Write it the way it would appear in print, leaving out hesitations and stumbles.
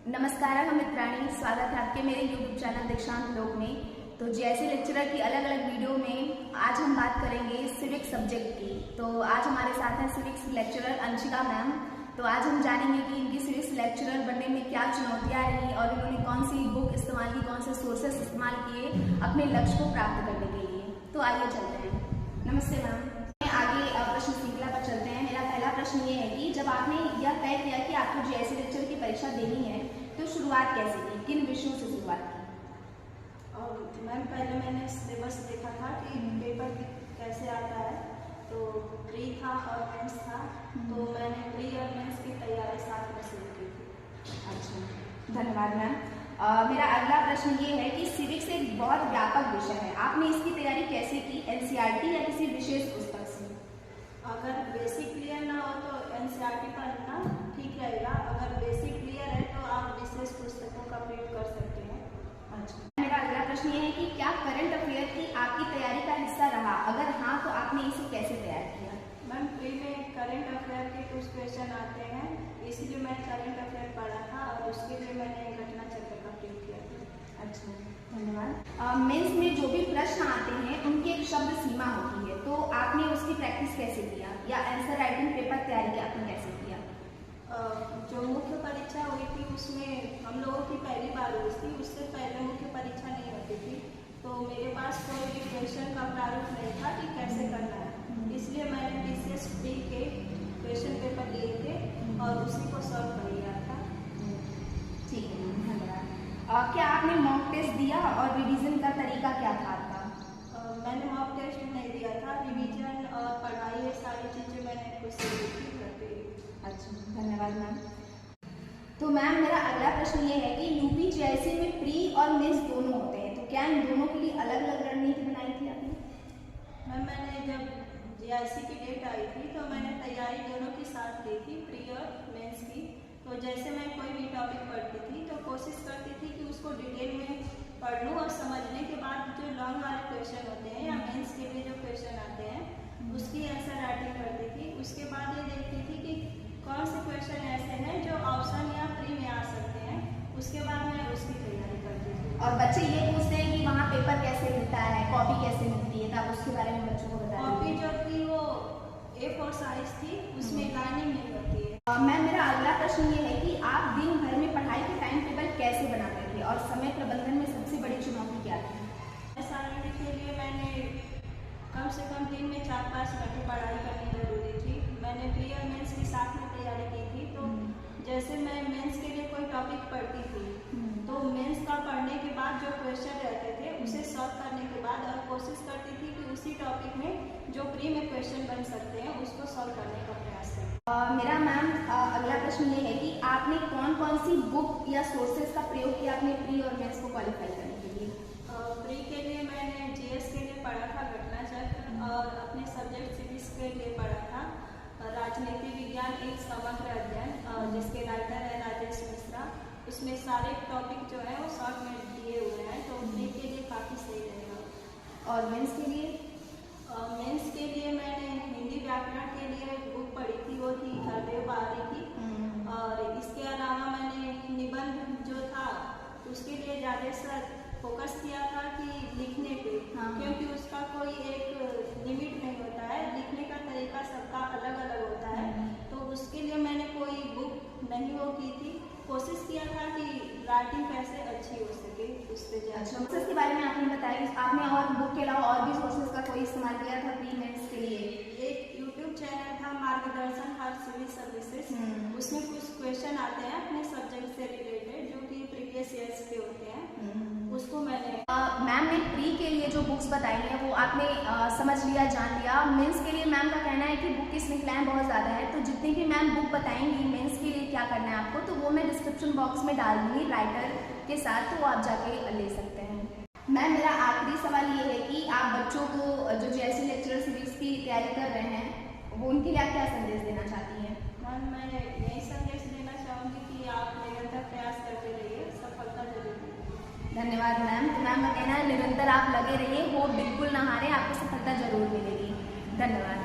नमस्कार, हम मित्राणी, स्वागत है आपके मेरे YouTube चैनल दीक्षांत लोक में। तो जैसे लेक्चरर की अलग अलग वीडियो में आज हम बात करेंगे सिविक सब्जेक्ट की। तो आज हमारे साथ हैं सिविक्स लेक्चरर अंशिका मैम। तो आज हम जानेंगे कि इनकी सिविक्स लेक्चरर बनने में क्या चुनौतियाँ रही और इन्होंने कौन सी बुक इस्तेमाल की, कौन से सोर्सेस इस्तेमाल किए अपने लक्ष्य को प्राप्त करने के लिए। तो आइए चलते हैं। नमस्ते मैम, आगे प्रश्न श्रृंखला पर चलते हैं। मेरा पहला प्रश्न ये है कि जब आपने यह तय किया कि आपको जीआईसी लेक्चर की परीक्षा देनी है तो शुरुआत कैसे की, किन विषयों से शुरुआत की? मैम पहले मैंने सिलेबस देखा था कि पेपर कैसे आता है, तो प्री था और मेंस था, तो मैंने प्री और मेंस की तैयारी साथ में शुरू की थी। अच्छा, धन्यवाद मैम। मेरा अगला प्रश्न ये है कि सिविक्स एक बहुत व्यापक विषय है, आपने इसकी तैयारी कैसे की, एनसीईआरटी या किसी विशेष पुस्तक से? अगर बेसिक क्लियर ना हो तो एनसीईआरटी पढ़ना ठीक रहेगा, अगर बेसिक क्लियर है तो आप विशेष पुस्तकों का प्रयोग कर सकते हैं। अच्छा, मेरा अगला प्रश्न ये है कि क्या करंट अफेयर की आपकी तैयारी का हिस्सा रहा, अगर हाँ तो आपने इसे कैसे तैयार किया? मैम प्री में करंट अफेयर के कुछ क्वेश्चन आते हैं, इसलिए मैं करंट अफेयर पढ़ा था और उसके लिए मैंने घटना चक्र का प्रयोग किया था। अच्छा, धन्यवाद। मेंस में जो भी प्रश्न आते हैं उनकी एक शब्द सीमा होती है, तो आपने उसकी प्रैक्टिस कैसे किया या आंसर राइटिंग पेपर तैयारी आपने कैसे किया? जो मुख्य परीक्षा हुई थी उसमें हम लोगों की पहली बार हुई थी, उससे पहले मुख्य परीक्षा नहीं होती थी, तो मेरे पास कोई भी क्वेश्चन का प्रारूप नहीं था कि कैसे करना है, इसलिए मैंने बीसीएस प्री के क्वेश्चन पेपर लिए थे और उसी को सॉल्व कर लिया था। ठीक है, धन्यवाद। क्या आपने मॉक टेस्ट दिया और रिवीजन का तरीका क्या था आपका? मैंने मॉक टेस्ट नहीं दिया था, रिवीजन और पढ़ाई ये सारी चीज़ें मैंने खुद से करती। अच्छा, धन्यवाद मैम। तो मैम मेरा अगला प्रश्न ये है कि यूपी जीआईसी में प्री और मेंस दोनों होते हैं, तो क्या इन दोनों के लिए अलग अलग रणनीति बनाई थी आपने? मैम मैंने जब जीआईसी की डेट आई थी तो मैंने तैयारी दोनों के साथ की थी, प्री और मेंस की। तो जैसे मैं कोई भी टॉपिक पढ़ती थी तो कोशिश करती थी कि उसको डिटेल में पढ़ लूँ और समझने के बाद जो लॉन्ग वाले क्वेश्चन होते हैं या मेंस के लिए जो क्वेश्चन आते हैं उसकी आंसर राइटिंग करती थी। उसके बाद ये देखती थी कि कौन से क्वेश्चन ऐसे हैं जो ऑप्शन या प्री में आ सकते हैं, उसके बाद मैं उसकी तैयारी करती थी। और बच्चे ये पूछते हैं कि वहाँ पेपर कैसे मिलता है, कॉपी कैसे मिलती है, तब उसके बारे में बच्चों को बताया? कॉपी जो थी वो A4 साइज थी, उसमें लाइनिंग नहीं होती है। मैम मेरा अगला प्रश्न ये है कि आप दिन भर में पढ़ाई के टाइम टेबल कैसे बनाते थे और समय प्रबंधन में सबसे बड़ी चुनौती क्या थी? असाइनमेंट के लिए मैंने कम से कम दिन में 4-5 घंटे पढ़ाई करनी जरूरी थी। मैंने प्री और मेंस के साथ में तैयारी की थी, तो जैसे मैं मेंस के लिए कोई टॉपिक पढ़ती थी तो मेंस का पढ़ने के बाद जो क्वेश्चन रहते थे उसे सॉल्व करने के बाद और कोशिश करती थी कि उसी टॉपिक में जो प्री में क्वेश्चन बन सकते हैं उसको सॉल्व करने का प्रयास करें। मेरा मैम अगला प्रश्न ये है कि आपने कौन कौन सी बुक या सोर्सेज का प्रयोग किया अपने प्री और मेंस को क्वालिफाई करने के लिए? प्री के लिए मैंने जीएस के लिए पढ़ा था घटना चक्र, और अपने सब्जेक्ट सिविक्स के लिए पढ़ा था राजनीति विज्ञान एक समग्र अध्ययन, जिसके राइटर है राजेश मिश्रा। उसमें सारे टॉपिक जो है वो शॉर्ट में दिए हुए हैं, तो प्री के लिए काफ़ी सही रहेगा। और मेंस के लिए? मेंस के लिए मैंने हिंदी व्याकरण के लिए बुक पढ़ी थी, वो थी हरदेव बहारी की, और इसके अलावा मैंने निबंध जो था उसके लिए ज़्यादा फोकस किया था कि लिखने पे, क्योंकि उसका कोई एक लिमिट नहीं होता है, लिखने का तरीका सबका अलग अलग होता है, तो उसके लिए मैंने कोई बुक नहीं वो की थी, कोशिश किया था कि राइटिंग कैसे अच्छी हो सके उस पर ज़्यादा। सोर्सेज के बारे में आपने बताया कि आपने और बुक के अलावा और भी सोर्सेज का कोई इस्तेमाल किया था प्री मेंस के लिए? एक यूट्यूब चैनल था मार्गदर्शन फॉर सिविल सर्विसेज, उसमें कुछ क्वेश्चन आते हैं अपने सब्जेक्ट से रिलेटेड जो कि प्रीवियस ईयर्स के होते हैं, उसको मैंने मैम ने प्री के लिए जो बुक्स बताई हैं वो आपने समझ लिया, जान लिया। मेंस के लिए मैम का कहना है कि बुक की श्रृंखलाएं बहुत ज़्यादा है, तो जितनी भी मैम बुक बताएंगी मेंस के लिए क्या करना है आपको, तो वो मैं डिस्क्रिप्शन बॉक्स में डाल दूँगी राइटर के साथ, तो वो आप जाके ले सकते हैं। मैम मेरा आखिरी सवाल ये है कि आप बच्चों को जो जीआईसी लेक्चरर सिविक्स की तैयारी कर रहे हैं वो उनके लिए आप क्या संदेश देना चाहती हैं? मैम मैं यही संदेश देना चाहूँगी कि आप निरंतर प्रयास करते रहिए, सफलता जरूर मिलेगी। धन्यवाद मैम। तो मैम का कहना है निरंतर आप लगे रहिए, वो बिल्कुल ना हारें, आपको सफलता जरूर मिलेगी। धन्यवाद।